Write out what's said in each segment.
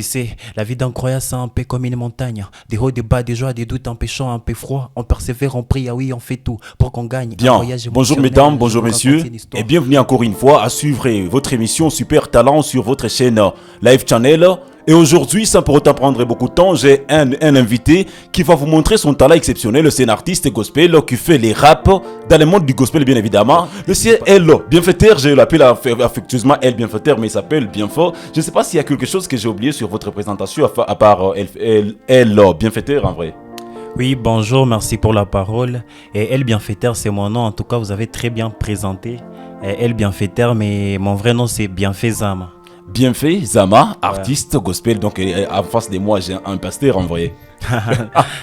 Tu sais, la vie d'un croyant, c'est un peu comme une montagne. Des hauts, des bas, des joies, des doutes, empêchant un peu froid. On persévère, on prie, ah oui, on fait tout pour qu'on gagne. Un Bien, voyage bonjour émotionnel, mesdames, je bonjour vous raconte messieurs, une et histoire. bienvenue encore une fois à suivre votre émission Super Talent sur votre chaîne Live Channel. Et aujourd'hui, sans pour autant prendre beaucoup de temps, j'ai un invité qui va vous montrer son talent exceptionnel. C'est un artiste gospel qui fait les raps dans le monde du gospel, bien évidemment. Le c'est El Bienfaiteur, je l'appelle affectueusement El Bienfaiteur, mais il s'appelle Bienfort. Je ne sais pas s'il y a quelque chose que j'ai oublié sur votre présentation, à part El Bienfaiteur en vrai. Oui, bonjour, merci pour la parole. Et El Bienfaiteur, c'est mon nom. En tout cas, vous avez très bien présenté. El Bienfaiteur, mais mon vrai nom, c'est Bienfait Zama. Bienfait Zama, artiste gospel. Donc en face de moi, j'ai un pasteur en vrai.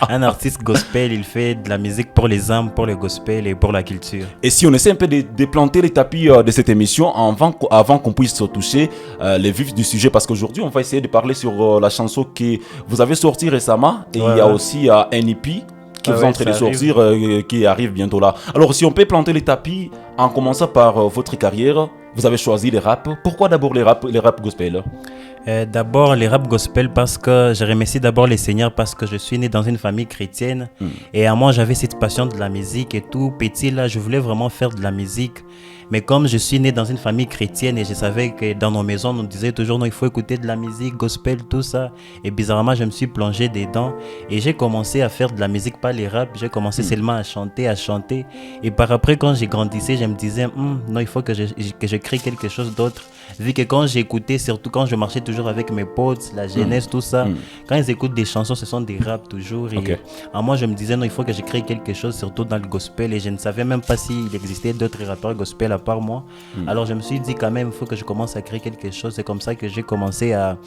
Un artiste gospel, il fait de la musique pour les âmes, pour le gospel et pour la culture. Et si on essaie un peu de planter les tapis de cette émission avant qu'on puisse se toucher les vifs du sujet, parce qu'aujourd'hui on va essayer de parler sur la chanson que vous avez sortie récemment, et il y a aussi un EP qui vous est en train de sortir, qui arrive bientôt là. Alors si on peut planter les tapis en commençant par votre carrière, vous avez choisi les rap. Pourquoi d'abord les rap gospel? D'abord les rap gospel parce que je remercie d'abord les seigneurs parce que je suis né dans une famille chrétienne et à moi j'avais cette passion de la musique et tout petit là je voulais vraiment faire de la musique, mais comme je suis né dans une famille chrétienne et je savais que dans nos maisons on nous disait toujours non, il faut écouter de la musique gospel tout ça, et bizarrement je me suis plongé dedans et j'ai commencé à faire de la musique, pas les rap, j'ai commencé seulement à chanter et par après quand j'ai grandissé je me disais non, il faut que je crée quelque chose d'autre, vu que quand j'écoutais, surtout quand je marchais toujours avec mes potes, la jeunesse, tout ça, quand ils écoutent des chansons, ce sont des raps toujours. Et à moi, je me disais, non, il faut que je crée quelque chose, surtout dans le gospel. Et je ne savais même pas s'il existait d'autres rappeurs gospel à part moi. Alors, je me suis dit, quand même, il faut que je commence à créer quelque chose. C'est comme ça que j'ai commencé à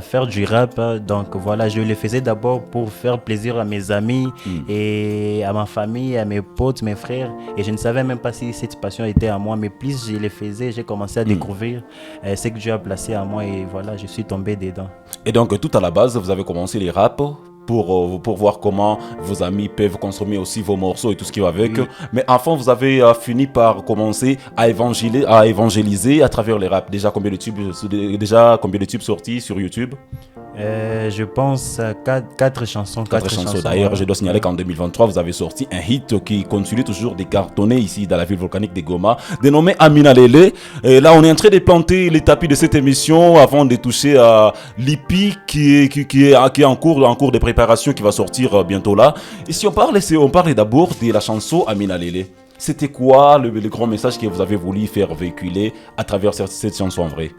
faire du rap. Donc, voilà, je le faisais d'abord pour faire plaisir à mes amis et à ma famille, à mes potes, mes frères. Et je ne savais même pas si cette passion était à moi. Mais plus je le faisais, j'ai commencé à découvrir ce que Dieu a placé à moi. Et voilà, je suis tombé dedans. Et donc, tout à la base, vous avez commencé les rap pour voir comment vos amis peuvent consommer aussi vos morceaux et tout ce qui va avec. Mais enfin, vous avez fini par commencer à évangéliser à travers les rap. Déjà, combien de tubes sortis sur YouTube? Je pense 4 chansons. 4 chansons. D'ailleurs, je dois signaler qu'en 2023, vous avez sorti un hit qui continue toujours de cartonner ici dans la ville volcanique de Goma, dénommé Amina Lele. Et là, on est en train de planter les tapis de cette émission avant de toucher à l'EP qui est en cours de préparation, qui va sortir bientôt là. Et si on parle d'abord de la chanson Amina Lele. C'était quoi le grand message que vous avez voulu faire véhiculer à travers cette chanson en vrai?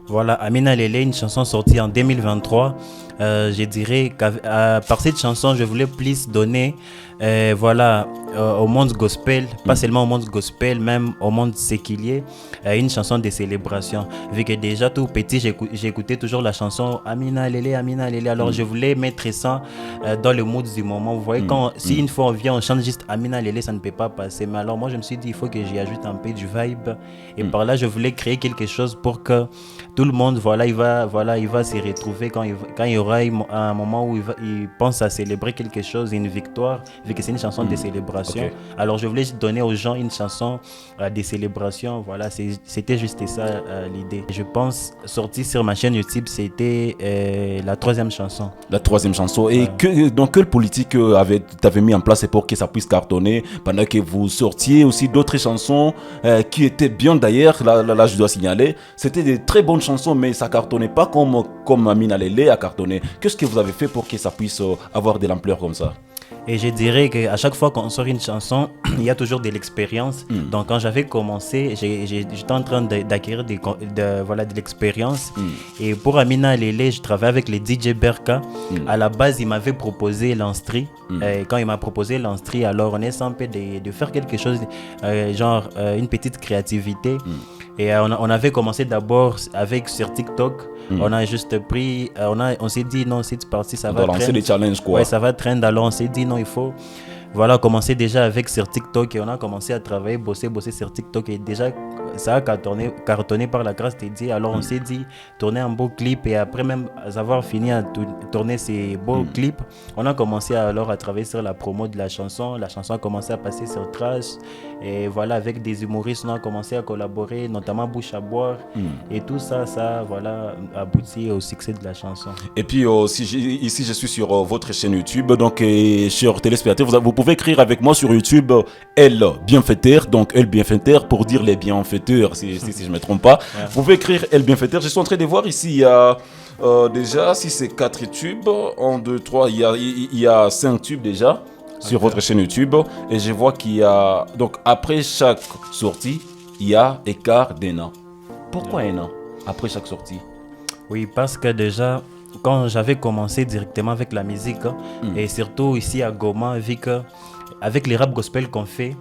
Voilà, Amina Lele, une chanson sortie en 2023. Je dirais qu'à par cette chanson, je voulais plus donner au monde gospel, pas seulement au monde gospel, même au monde séculier, une chanson de célébration. Vu que déjà tout petit, j'écoutais toujours la chanson Amina Lele, Amina Lele. Alors je voulais mettre ça dans le mood du moment. Vous voyez, si une fois on vient, on chante juste Amina Lele, ça ne peut pas passer. Mais alors moi, je me suis dit, il faut que j'y ajoute un peu du vibe. Et par là, je voulais créer quelque chose pour que tout le monde, il va s'y retrouver quand il y aura un moment où il pense à célébrer quelque chose, une victoire, vu que c'est une chanson de célébration. Alors je voulais donner aux gens une chanson de célébration. Voilà, c'était juste ça l'idée. Je pense sortir sur ma chaîne YouTube, c'était la 3e chanson. La 3e chanson. Et donc quelle politique t'avais mis en place pour que ça puisse cartonner pendant que vous sortiez aussi d'autres chansons qui étaient bien d'ailleurs, là je dois signaler, c'était des très bonnes chansons, mais ça cartonnait pas comme Amina Lele a cartonné. Qu'est-ce que vous avez fait pour que ça puisse avoir de l'ampleur comme ça? Et je dirais qu'à chaque fois qu'on sort une chanson, il y a toujours de l'expérience. Donc quand j'avais commencé, j'étais en train d'acquérir de l'expérience. Et pour Amina Lele, je travaillais avec les DJ Berka. À la base, il m'avait proposé l'instru. Quand il m'a proposé l'instru, alors on essaie un peu de faire quelque chose, une petite créativité. Et on avait commencé d'abord sur TikTok. On a juste pris, on s'est dit non, cette partie ça va lancer des challenges quoi. Ouais, ça va trend. Alors on s'est dit non, il faut commencer déjà avec sur TikTok, et on a commencé à travailler, bosser sur TikTok, et déjà ça a cartonné par la grâce de Dieu. Alors on s'est dit, tourner un beau clip et après même avoir fini à tourner ces beaux clips, on a commencé alors à travailler sur la promo de la chanson. La chanson a commencé à passer sur Trash et voilà, avec des humoristes, on a commencé à collaborer, notamment Bouche à boire et tout ça, voilà, aboutit au succès de la chanson. Et puis ici je suis sur votre chaîne YouTube, donc chers téléspectateurs, vous pouvez écrire avec moi sur YouTube Elle Bienfaiteur, donc Elle Bienfaiteur pour dire les bienfaiteurs, si je ne me trompe pas. Ouais. Vous pouvez écrire Elle Bienfaiteur. Je suis en train de voir ici, il y a déjà, si c'est 4 tubes, 1, 2, 3, il y a 5 tubes déjà sur votre chaîne YouTube. Et je vois qu'il y a, donc après chaque sortie, il y a écart d'un an. Pourquoi un an après chaque sortie? Oui, parce que déjà, quand j'avais commencé directement avec la musique, et surtout ici à Goma, vu que avec les rap gospel qu'on fait,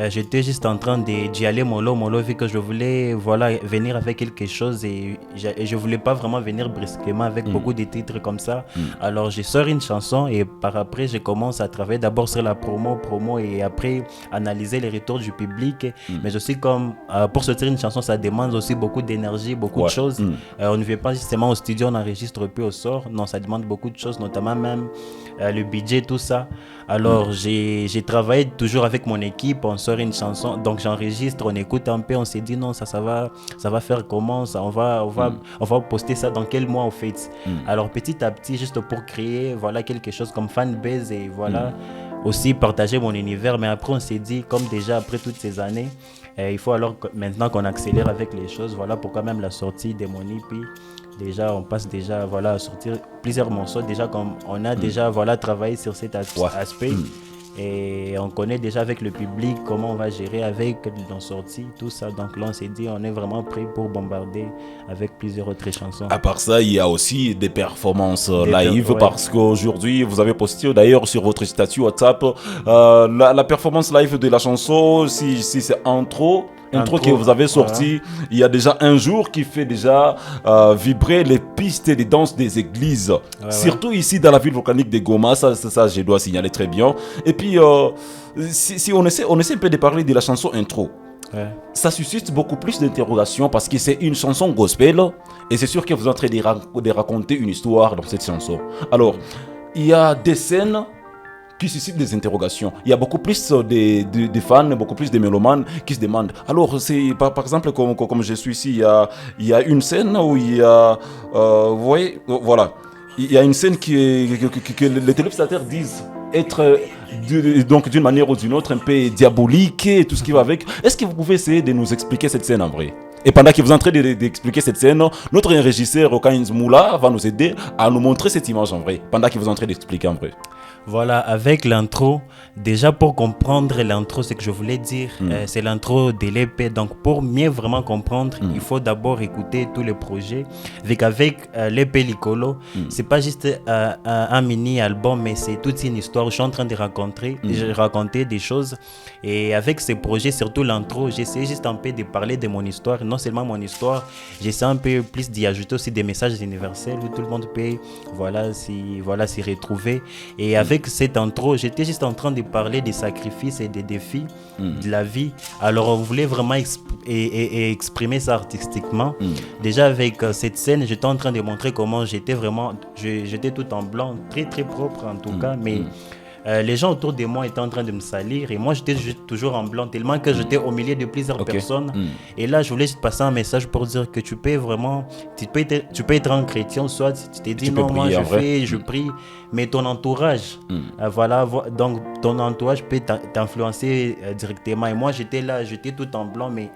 j'étais juste en train d'y aller mollo, vu que je voulais venir avec quelque chose et je voulais pas vraiment venir brusquement avec beaucoup de titres comme ça. Alors je sors une chanson et par après je commence à travailler d'abord sur la promo et après analyser les retours du public. Mais aussi comme pour sortir une chanson, ça demande aussi beaucoup d'énergie, beaucoup de choses. On ne vient pas justement au studio, on n'enregistre plus au sort. Non, ça demande beaucoup de choses, notamment même le budget, tout ça. Alors j'ai travaillé toujours avec mon équipe, on sort une chanson, donc j'enregistre, on écoute un peu, on s'est dit non, ça va faire comment, ça, on va poster ça dans quel mois au fait. Alors petit à petit, juste pour créer quelque chose comme fanbase et aussi partager mon univers. Mais après on s'est dit, comme déjà après toutes ces années, il faut alors maintenant qu'on accélère avec les choses. Voilà pourquoi même la sortie de mon EP, déjà on passe déjà à sortir plusieurs morceaux, déjà comme on a déjà travaillé sur cet aspect. Et on connaît déjà avec le public comment on va gérer avec nos sorties, tout ça. Donc là, on s'est dit, on est vraiment prêt pour bombarder avec plusieurs autres chansons. À part ça, il y a aussi des performances live parce qu'aujourd'hui, vous avez posté d'ailleurs sur votre statut WhatsApp la performance live de la chanson, si c'est intro que vous avez sorti il y a déjà un jour qui fait déjà vibrer les pistes et les danses des églises, surtout ici dans la ville volcanique de Goma. Ça je dois signaler très bien. Et puis si on essaie un peu de parler de la chanson intro, ça suscite beaucoup plus d'interrogations parce que c'est une chanson gospel et c'est sûr que vous êtes en train de raconter une histoire dans cette chanson. Alors il y a des scènes qui suscite des interrogations. Il y a beaucoup plus de fans, beaucoup plus de mélomanes qui se demandent. Alors, c'est par exemple, comme je suis ici, il y a une scène où il y a... vous voyez, voilà. Il y a une scène que les téléspectateurs disent être donc d'une manière ou d'une autre un peu diabolique et tout ce qui va avec. Est-ce que vous pouvez essayer de nous expliquer cette scène en vrai? Et pendant que vous êtes en train d'expliquer cette scène, notre régisseur Okaïnz Moula va nous aider à nous montrer cette image en vrai, pendant que vous êtes en train d'expliquer en vrai. Voilà, avec l'intro, déjà pour comprendre l'intro, ce que je voulais dire, c'est l'intro de l'EP. Donc pour mieux vraiment comprendre, il faut d'abord écouter tous les projets. Avec l'EP Likolo, c'est pas juste un mini-album, mais c'est toute une histoire où je suis en train de raconter des choses. Et avec ces projets, surtout l'intro, j'essaie juste un peu de parler de mon histoire. Non seulement mon histoire, j'essaie un peu plus d'y ajouter aussi des messages universels où tout le monde peut s'y retrouver. Et avec cette intro, j'étais juste en train de parler des sacrifices et des défis de la vie. Alors on voulait vraiment exprimer ça artistiquement. Déjà avec cette scène, j'étais en train de montrer comment j'étais tout en blanc, très très propre en tout cas, mais les gens autour de moi étaient en train de me salir et moi j'étais toujours en blanc tellement que j'étais au milieu de plusieurs personnes. Et là je voulais juste passer un message pour dire que tu peux être un chrétien, soit tu te dis non, moi je prie, mais ton entourage donc ton entourage peut t'influencer directement. Et moi j'étais là, j'étais tout en blanc, mais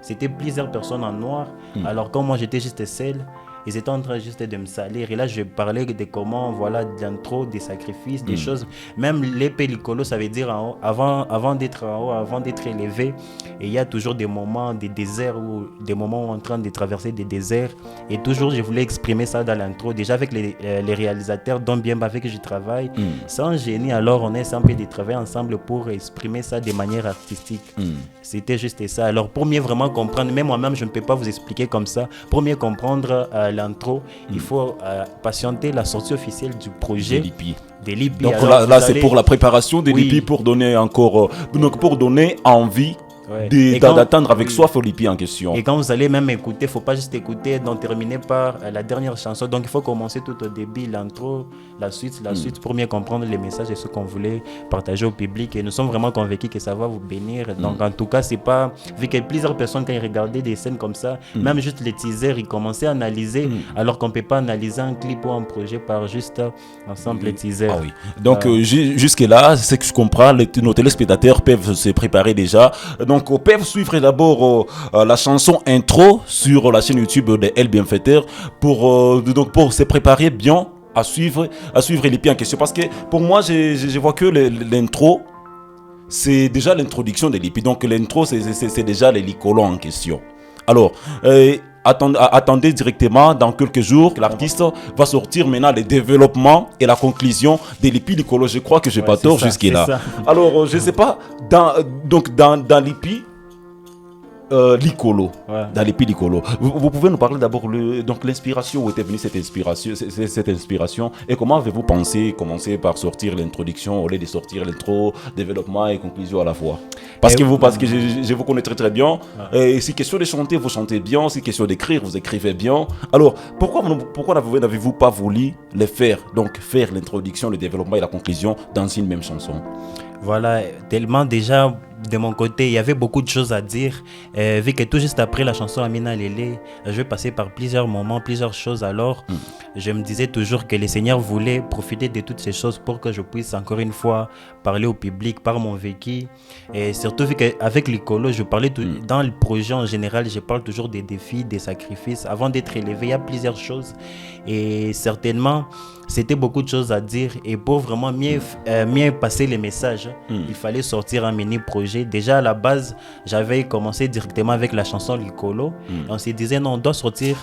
c'était plusieurs personnes en noir. Alors quand moi j'étais juste seul, ils étaient en train juste de me salir. Et là, je parlais de comment, de l'intro, des sacrifices, des choses. Même l'épée Likolo, ça veut dire en haut. Avant d'être en haut, avant d'être élevé, et il y a toujours des moments, des déserts, des moments où on est en train de traverser des déserts. Et toujours, je voulais exprimer ça dans l'intro. Déjà avec les réalisateurs, dont bien avec qui je travaille. C'est un génie. Alors, on essaie un peu de travailler ensemble pour exprimer ça de manière artistique. C'était juste ça. Alors, pour mieux vraiment comprendre, même moi-même, je ne peux pas vous expliquer comme ça. Pour mieux comprendre l'intro, il faut patienter la sortie officielle du projet des Lipi. Donc là c'est pour la préparation des Lipi pour donner encore pour donner envie d'attendre avec soif l'EP en question. Et quand vous allez même écouter, il ne faut pas juste écouter, donc terminer par la dernière chanson. Donc il faut commencer tout au début, l'intro, la suite, pour mieux comprendre les messages et ce qu'on voulait partager au public. Et nous sommes vraiment convaincus que ça va vous bénir. Donc en tout cas, c'est pas... Vu que plusieurs personnes, quand ils regardaient des scènes comme ça, même juste les teasers, ils commençaient à analyser, alors qu'on ne peut pas analyser un clip ou un projet par juste ensemble les teasers. Ah oui. Donc jusque-là, c'est que je comprends, nos téléspectateurs peuvent se préparer déjà. Donc peuvent suivre d'abord la chanson intro sur la chaîne YouTube de El Bienfaiteur pour se préparer bien à suivre l'EP en question. Parce que pour moi, je vois que l'intro, c'est déjà l'introduction de l'EP. Donc l'intro, c'est déjà les licolos en question. Alors, attendez directement dans quelques jours que l'artiste va sortir maintenant les développements et la conclusion de l'EP Licolo. Je crois que je n'ai pas tort jusque-là. Alors, je ne sais pas, dans l'EP Licolo, dans l'EP Licolo, vous pouvez nous parler d'abord donc l'inspiration, où était venue cette inspiration et comment avez-vous pensé commencer par sortir l'introduction au lieu de sortir l'intro, développement et conclusion à la fois? Parce que je vous connais très très bien. Et si question de chanter, vous chantez bien. Si question d'écrire, vous écrivez bien. Alors, pourquoi n'avez-vous pas voulu les faire? Donc, faire l'introduction, le développement et la conclusion dans une même chanson? Voilà, tellement déjà de mon côté, il y avait beaucoup de choses à dire. Vu que tout juste après la chanson Amina Lele, je vais passer par plusieurs moments, plusieurs choses. Alors, je me disais toujours que le Seigneur voulait profiter de toutes ces choses pour que je puisse encore une fois parler au public par mon vécu. Et surtout vu qu'avec l'Icolo, je parlais dans le projet en général, je parle toujours des défis, des sacrifices. Avant d'être élevé, il y a plusieurs choses. Et certainement, c'était beaucoup de choses à dire. Et pour vraiment mieux passer les messages, il fallait sortir un mini-projet. Déjà à la base, j'avais commencé directement avec la chanson Licolo. On se disait non, on doit sortir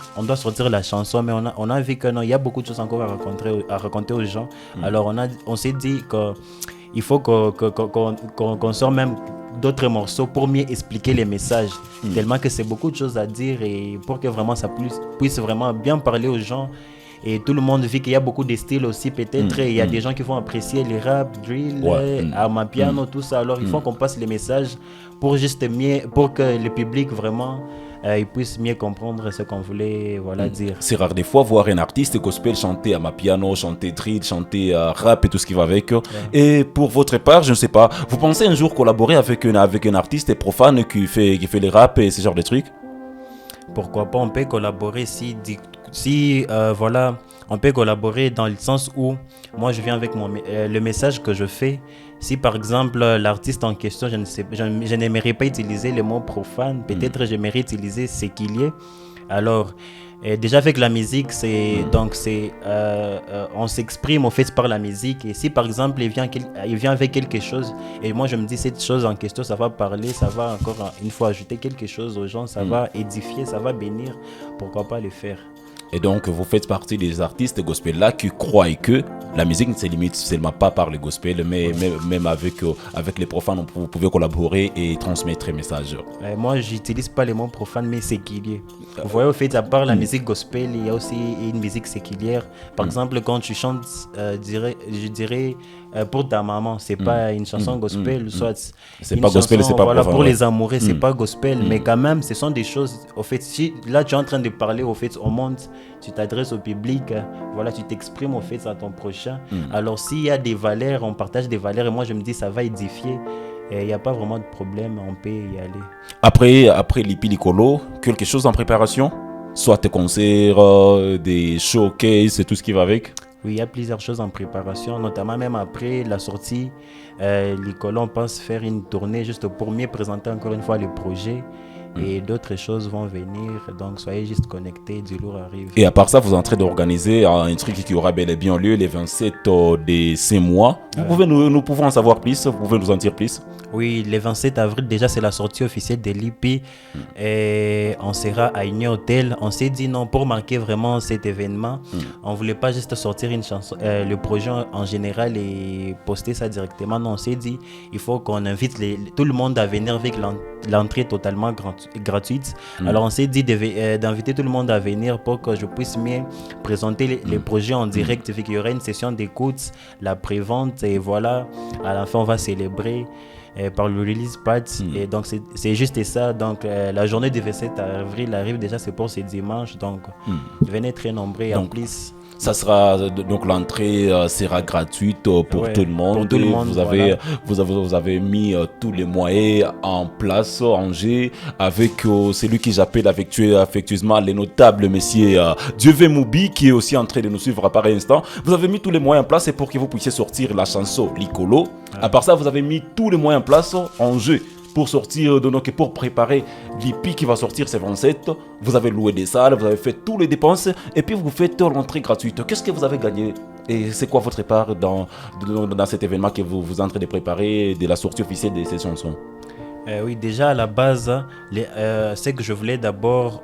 la chanson, mais on a vu que non, il y a beaucoup de choses encore à raconter aux gens. Alors on s'est dit qu'il faut qu'on sorte même d'autres morceaux pour mieux expliquer les messages, tellement que c'est beaucoup de choses à dire et pour que vraiment ça puisse vraiment bien parler aux gens. Et tout le monde vit qu'il y a beaucoup de styles aussi, peut-être. Il y a des gens qui vont apprécier les rap, drill, amapiano, tout ça. Alors, il faut qu'on passe les messages pour que le public vraiment il puisse mieux comprendre ce qu'on voulait dire. C'est rare des fois voir un artiste gospel chanter amapiano, chanter drill, chanter rap et tout ce qui va avec. Et pour votre part, je ne sais pas, vous pensez un jour collaborer avec un artiste profane qui fait les rap et ce genre de trucs? Pourquoi pas, on peut collaborer on peut collaborer dans le sens où moi je viens avec le message que je fais. Si par exemple l'artiste en question, je n'aimerais pas utiliser le mot profane, peut-être j'aimerais utiliser ce qu'il y est. Alors déjà avec la musique, on s'exprime au fait par la musique. Et si par exemple il vient avec quelque chose et moi je me dis cette chose en question, ça va parler, ça va encore une fois ajouter quelque chose aux gens, ça va édifier, ça va bénir, pourquoi pas le faire? Et donc, vous faites partie des artistes gospel-là qui croient que la musique ne se limite seulement pas par le gospel, mais même avec les profanes, vous pouvez collaborer et transmettre un message. Moi, j'utilise pas les mots profanes, mais séculiers. Vous voyez, au fait, à part la musique gospel, il y a aussi une musique séculière. Par exemple, quand tu chantes, je dirais, pour ta maman, c'est pas une chanson gospel, soit c'est pas gospel, c'est pas profane. Pour les amoureux, c'est pas gospel, mais quand même, ce sont des choses. Au fait, si là tu es en train de parler au fait au monde, tu t'adresses au public, tu t'exprimes au fait à ton prochain. Alors s'il y a des valeurs, on partage des valeurs, et moi je me dis ça va édifier. Il n'y a pas vraiment de problème, on peut y aller. Après l'EP Licolo, quelque chose en préparation? Soit des concerts, des showcases et tout ce qui va avec? Oui, il y a plusieurs choses en préparation, notamment même après la sortie. Licolo, on pense faire une tournée juste pour mieux présenter encore une fois le projet. Et d'autres choses vont venir, donc soyez juste connectés, du lourd arrive. Et à part ça, vous êtes en train d'organiser un truc qui aura bel et bien lieu les 27 de ces mois. Nous pouvons en savoir plus, vous pouvez nous en dire plus? Oui, le 27 avril, déjà, c'est la sortie officielle de l'EP. Et on sera à Union Hotel. On s'est dit non, pour marquer vraiment cet événement, on ne voulait pas juste sortir une chanson, le projet en général et poster ça directement. Non, on s'est dit, il faut qu'on invite tout le monde à venir avec l'entrée totalement gratuite. Alors, on s'est dit d'inviter tout le monde à venir pour que je puisse mieux présenter les projets en direct. Vu qu'il y aura une session d'écoute, la prévente, et voilà, à la fin, on va célébrer. par le release party. Et donc, c'est juste ça. Donc, la journée du 27 avril arrive déjà, c'est pour ce dimanche. Donc, venez très nombreux en plus. Ça sera donc l'entrée sera gratuite pour tout le monde. Pour tout le monde, vous avez mis tous les moyens en place en jeu avec celui que j'appelle affectueusement les notables messieurs Dieuvé Moubi qui est aussi en train de nous suivre par instant. Vous avez mis tous les moyens en place pour que vous puissiez sortir la chanson Licolo. À part ça, vous avez mis tous les moyens en place en jeu. Pour sortir pour préparer l'IPI qui va sortir c'est 27, vous avez loué des salles, vous avez fait toutes les dépenses et puis vous faites l'entrée gratuite. Qu'est-ce que vous avez gagné et c'est quoi votre part dans cet événement que vous êtes en train de préparer de la sortie officielle de ces chansons? Oui, déjà à la base, c'est que je voulais d'abord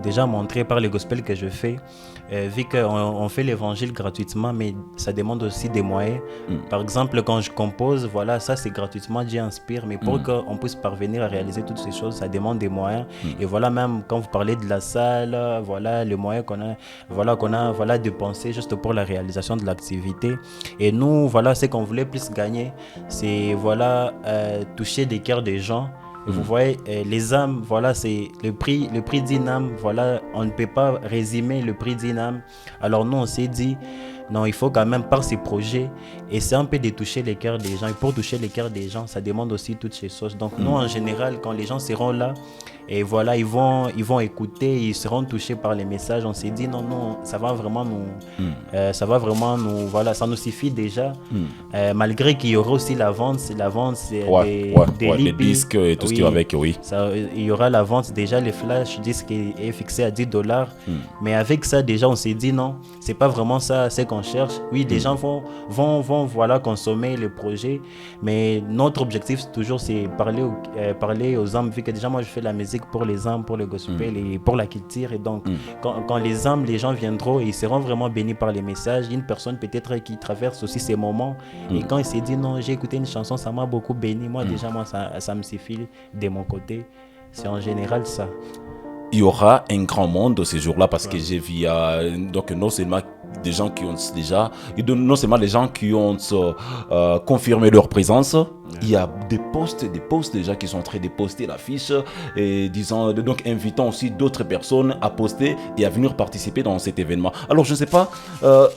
déjà montrer par le gospel que je fais, vu qu'on fait l'évangile gratuitement, mais ça demande aussi des moyens. Par exemple, quand je compose, voilà, ça c'est gratuitement, Dieu inspire, mais pour qu'on puisse parvenir à réaliser toutes ces choses, ça demande des moyens. Et voilà, même quand vous parlez de la salle, voilà les moyens qu'on a dépensés juste pour la réalisation de l'activité. Et nous, voilà, ce qu'on voulait plus gagner, c'est voilà toucher des cœurs des gens. Vous voyez, les âmes, voilà, c'est le prix d'une âme, voilà, on ne peut pas résumer le prix d'une âme. Alors nous, on s'est dit, non, il faut quand même par ces projets essayer un peu de toucher les cœurs des gens. Et pour toucher les cœurs des gens, ça demande aussi toutes ces choses. Donc nous, en général, quand les gens seront là, et voilà, ils vont écouter, ils seront touchés par les messages. On s'est dit non, ça va vraiment nous, voilà, ça nous suffit déjà. Malgré qu'il y aura aussi la vente des les disques et tout ce qui va avec, oui. Il y aura la vente déjà, les flash disques est fixé à $10. Mais avec ça déjà, on s'est dit non, c'est pas vraiment ça, c'est qu'on cherche. Oui, les gens vont voilà consommer le projet, mais notre objectif toujours c'est parler aux âmes, vu que déjà moi je fais la musique pour les âmes, pour le gospel et pour la culture. Et donc, quand les âmes, les gens viendront et ils seront vraiment bénis par les messages. Une personne peut-être qui traverse aussi ces moments. Et quand il s'est dit non, j'ai écouté une chanson, ça m'a beaucoup béni. Moi, déjà, ça me suffit de mon côté. C'est en général ça. Il y aura un grand monde ce jour-là parce que j'ai vu donc non seulement des gens qui ont déjà, non seulement les gens qui ont confirmé leur présence, il y a des posts déjà qui sont en train de poster l'affiche et disant, donc invitant aussi d'autres personnes à poster et à venir participer dans cet événement. Alors je ne sais pas,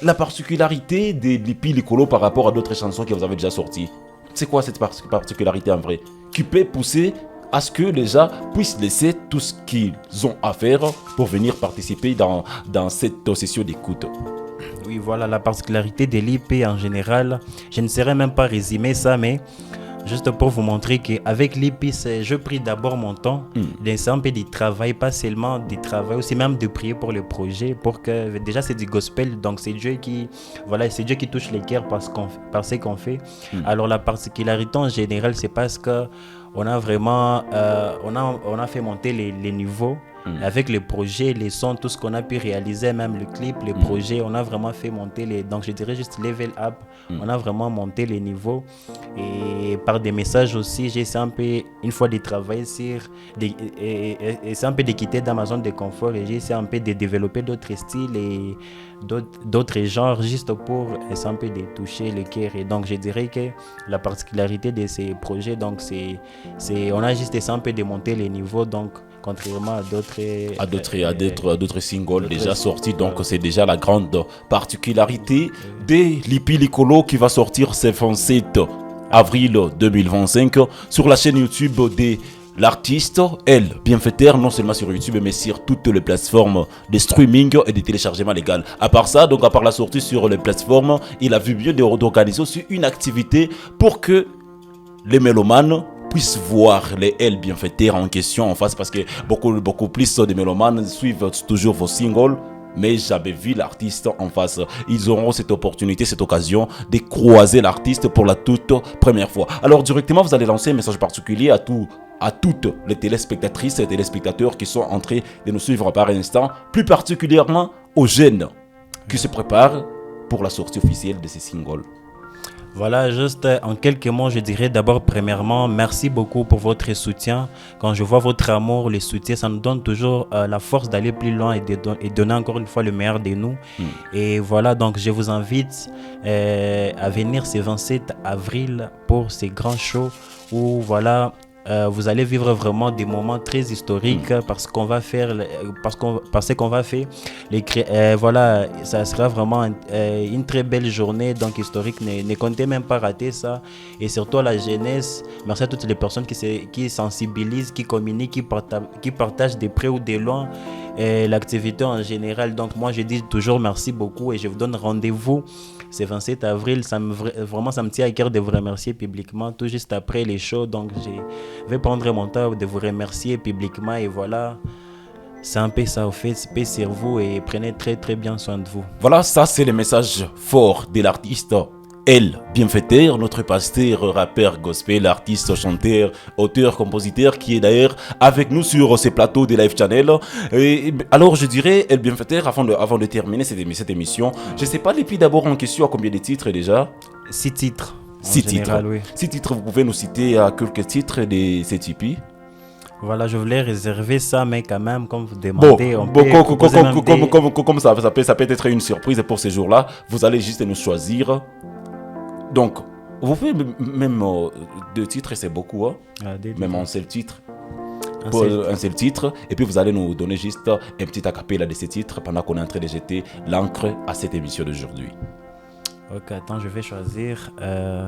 la particularité de l'IPI Licolo par rapport à d'autres chansons que vous avez déjà sorties, c'est quoi cette particularité en vrai qui peut pousser à ce que les gens puissent laisser tout ce qu'ils ont à faire pour venir participer dans cette session d'écoute? Oui, voilà la particularité de l'IP en général. Je ne saurais même pas résumer ça, mais juste pour vous montrer qu'avec l'IP, je prie d'abord mon temps, c'est un peu du travail, pas seulement du travail, aussi même de prier pour le projet, pour que déjà c'est du gospel, donc c'est Dieu qui touche les cœurs par ce qu'on fait. Alors la particularité en général, c'est parce que on a vraiment on a fait monter les niveaux. Avec les projets, les sons, tout ce qu'on a pu réaliser, même le clip, les projets, on a vraiment fait monter donc je dirais juste level up. On a vraiment monté les niveaux et par des messages aussi, j'ai essayé un peu, une fois de travailler sur c'est un peu de quitter dans ma zone de confort et j'ai essayé un peu de développer d'autres styles et d'autres genres juste pour essayer un peu de toucher le cœur. Et donc je dirais que la particularité de ces projets, donc on a juste essayé un peu de monter les niveaux, donc contrairement à d'autres singles déjà sortis. Donc c'est déjà la grande particularité de l'IPI Licolo qui va sortir ce 27 avril 2025 sur la chaîne YouTube de l'artiste, elle, bienfaiteur, non seulement sur YouTube mais sur toutes les plateformes de streaming et de téléchargement légal. À part ça, donc à part la sortie sur les plateformes, il a vu bien d'organiser aussi une activité pour que les mélomanes puissent voir les L bienfaiteurs en question en face, parce que beaucoup plus de mélomanes suivent toujours vos singles, mais j'avais vu l'artiste en face. Ils auront cette opportunité, cette occasion de croiser l'artiste pour la toute première fois. Alors directement, vous allez lancer un message particulier à toutes les téléspectatrices et téléspectateurs qui sont en train de nous suivre par instant, plus particulièrement aux jeunes qui se préparent pour la sortie officielle de ces singles. Voilà, juste en quelques mots, je dirais d'abord, premièrement, merci beaucoup pour votre soutien. Quand je vois votre amour, le soutien, ça nous donne toujours la force d'aller plus loin et donner encore une fois le meilleur de nous. Et voilà, donc je vous invite à venir ce 27 avril pour ces grands shows où voilà. Vous allez vivre vraiment des moments très historiques parce qu'on va faire voilà, ça sera vraiment une très belle journée donc historique. Ne comptez même pas rater ça, et surtout à la jeunesse, merci à toutes les personnes qui sensibilisent, qui communiquent, qui partagent de près ou de loin l'activité en général. Donc moi je dis toujours merci beaucoup et je vous donne rendez-vous ce 27 avril. Vraiment ça me tient à cœur de vous remercier publiquement tout juste après les shows, donc je vais prendre mon temps de vous remercier publiquement. Et voilà, c'est un peu ça au fait, paix sur vous et prenez très très bien soin de vous. Voilà, ça c'est le message fort de l'artiste El Bienfaiteur, notre pasteur, rappeur gospel, artiste, chanteur, auteur, compositeur, qui est d'ailleurs avec nous sur ces plateaux de Live Channel. Et alors je dirais, El Bienfaiteur, avant de terminer cette émission, je ne sais pas, depuis d'abord en question, à combien de titres déjà? 6 titres. 6 titres. Oui. 6 titres, vous pouvez nous citer quelques titres de ces tipis? Voilà, je voulais réserver ça, mais quand même, comme vous demandez, comme ça peut être une surprise pour ces jours-là. Vous allez juste nous choisir. Donc, vous pouvez même 2 titres, c'est beaucoup, hein? Même un seul titre. Un seul titre. Et puis vous allez nous donner juste un petit acapella de ces titres pendant qu'on est en train de jeter l'encre à cette émission d'aujourd'hui. Ok, attends, je vais choisir.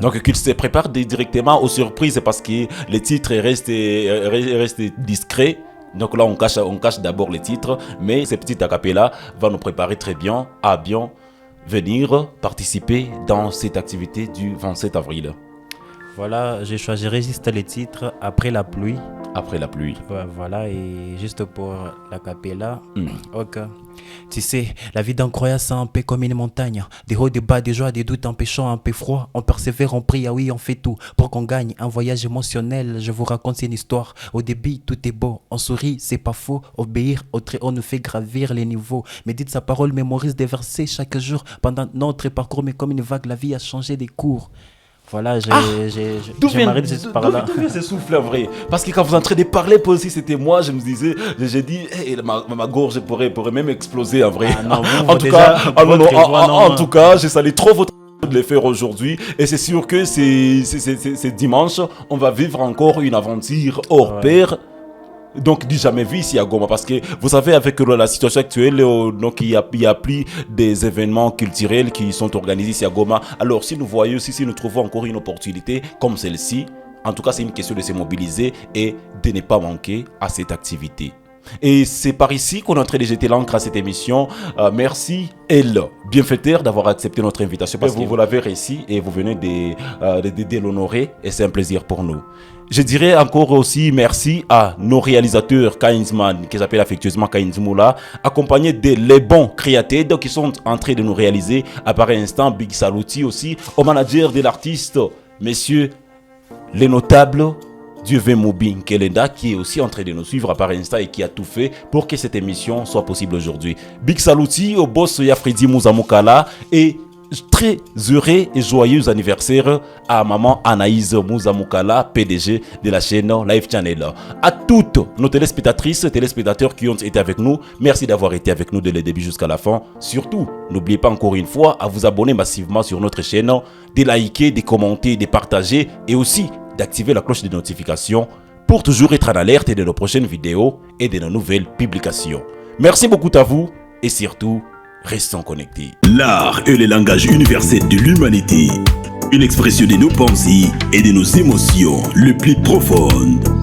Donc qu'il se prépare directement aux surprises parce que les titres restent discrets. Donc là, on cache d'abord les titres, mais ce petit acapella va nous préparer très bien à bien venir participer dans cette activité du 27 avril. Voilà, je choisirai juste les titres Après la pluie. Après la pluie. Voilà, et juste pour l'acapella. Ok. Tu sais, la vie d'un croyant, c'est un peu comme une montagne. Des hauts, des bas, des joies, des doutes, un peu chaud, un peu froid. On persévère, on prie, ah oui, on fait tout pour qu'on gagne. Un voyage émotionnel, je vous raconte une histoire. Au début, tout est beau. On sourit, c'est pas faux. Obéir au Très-Haut nous fait gravir les niveaux. Médite sa parole, mémorise des versets chaque jour. Pendant notre parcours, mais comme une vague, la vie a changé des cours. Voilà, d'où vient ce souffle, vrai? Parce que quand vous êtes en train de parler, aussi c'était moi, je me disais, j'ai dit, hey, ma gorge pourrait même exploser, en vrai. En tout cas, j'ai salé trop votre de les faire aujourd'hui, et c'est sûr que c'est dimanche, on va vivre encore une aventure hors pair. Donc du jamais vu ici à Goma, parce que vous savez, avec la situation actuelle, donc il y a plus des événements culturels qui sont organisés ici à Goma. Alors si nous trouvons encore une opportunité comme celle-ci, en tout cas c'est une question de se mobiliser et de ne pas manquer à cette activité. Et c'est par ici qu'on est en train de jeter l'encre à cette émission. Merci El Bienfaiteur d'avoir accepté notre invitation, parce que vous l'avez réussi et vous venez de l'honorer, et c'est un plaisir pour nous. Je dirais encore aussi merci à nos réalisateurs Kainsman, qui s'appelle affectueusement Kainsmoula, accompagnés de les bons créateurs qui sont en train de nous réaliser à pareil instant. Big saluti aussi au manager de l'artiste, messieurs les notables Dieu Moubin Kelenda, qui est aussi en train de nous suivre à pareil instant et qui a tout fait pour que cette émission soit possible aujourd'hui. Big saluti au boss Yafredi Mouzamukala, et très heureux et joyeux anniversaire à maman Anaïs Mouzamukala, PDG de la chaîne Live Channel. À toutes nos téléspectatrices et téléspectateurs qui ont été avec nous, merci d'avoir été avec nous dès le début jusqu'à la fin. Surtout, n'oubliez pas encore une fois à vous abonner massivement sur notre chaîne, de liker, de commenter, de partager, et aussi d'activer la cloche de notification pour toujours être en alerte de nos prochaines vidéos et de nos nouvelles publications. Merci beaucoup à vous, et surtout, restons connectés. L'art est le langage universel de l'humanité, une expression de nos pensées et de nos émotions les plus profondes.